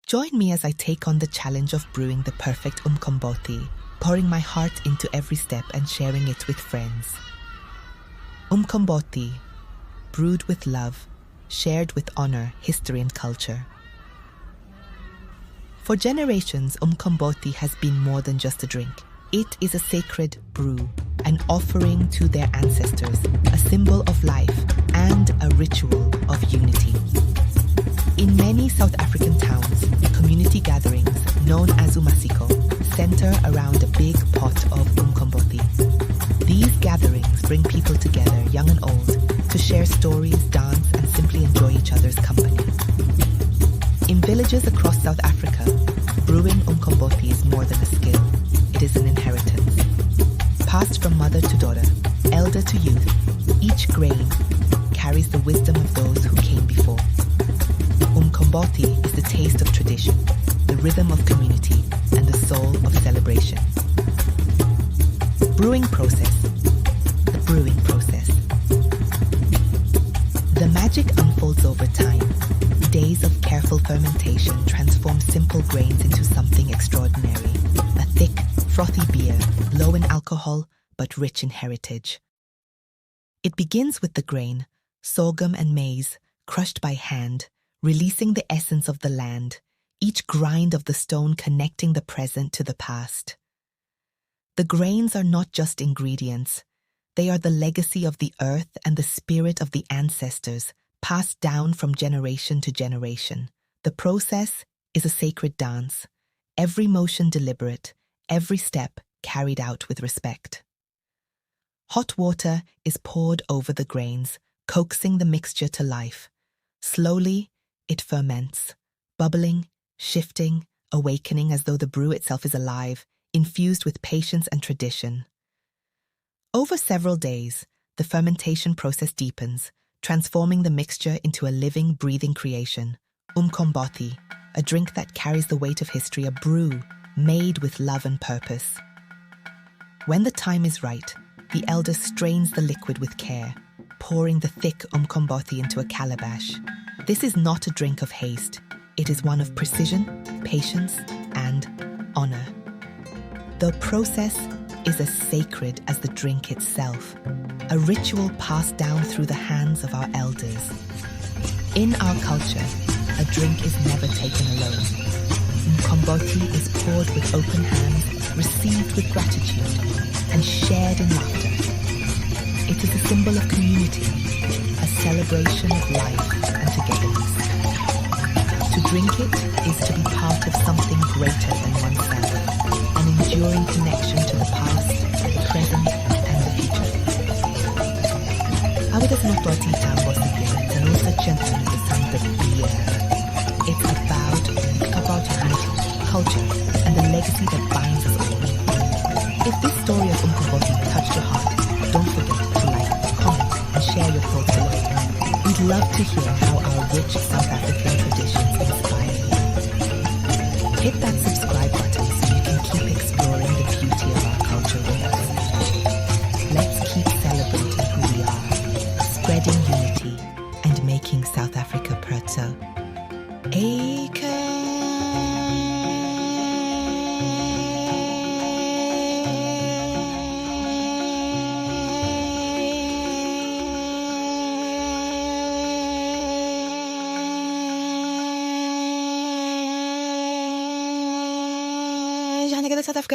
Join me as I take on the challenge of brewing the perfect Umqombothi, pouring my heart into every step and sharing it with friends. Umqombothi, brewed with love, shared with honor, history and culture. For generations, Umqombothi has been more than just a drink. It is a sacred brew, an offering to their ancestors, a symbol of life, and a ritual of unity. In many South African towns, community gatherings, known as umasiko, center around a big pot of Umqombothi. These gatherings bring people together, young and old, to share stories, dance, and simply enjoy each other's company. In villages across South Africa, brewing Umqombothi is more than a skill. It is an inheritance. Passed from mother to daughter, elder to youth, each grain carries the wisdom of those who came before. Umqombothi is the taste of tradition, the rhythm of community, and the soul of celebration. Brewing process. The brewing process. The magic unfolds over time. Days of careful fermentation transform simple grains into something extraordinary. A thick, frothy beer, low in alcohol, but rich in heritage. It begins with the grain, sorghum and maize, crushed by hand, releasing the essence of the land, each grind of the stone connecting the present to the past. The grains are not just ingredients. They are the legacy of the earth and the spirit of the ancestors, passed down from generation to generation. The process is a sacred dance, every motion deliberate, every step carried out with respect. Hot water is poured over the grains, coaxing the mixture to life. Slowly, it ferments, bubbling, shifting, awakening as though the brew itself is alive, infused with patience and tradition. Over several days, the fermentation process deepens, transforming the mixture into a living, breathing creation. Umqombothi, a drink that carries the weight of history, a brew made with love and purpose. When the time is right, the elder strains the liquid with care, pouring the thick Umqombothi into a calabash. This is not a drink of haste. It is one of precision, patience, and honor. The process is as sacred as the drink itself, a ritual passed down through the hands of our elders. In our culture, a drink is never taken alone. Umqombothi is poured with open hands, received with gratitude, and shared in laughter. It is a symbol of community, a celebration of life and togetherness. To drink it is to be part of something greater than oneself, an enduring connection to the past, the present, and the future. Umqombothi and also gentlemen the sound of beer. It's about unity, culture, and the legacy that binds us all. If this story of Umqombothi touched your heart, don't forget to like, comment, and share your thoughts below. We'd love to hear how our rich South African traditions inspire you. Hit that subscribe button so you can keep exploring the beauty of our culture with us. Let's keep celebrating who we are, spreading unity, and making South Africa pretzel. South Africa.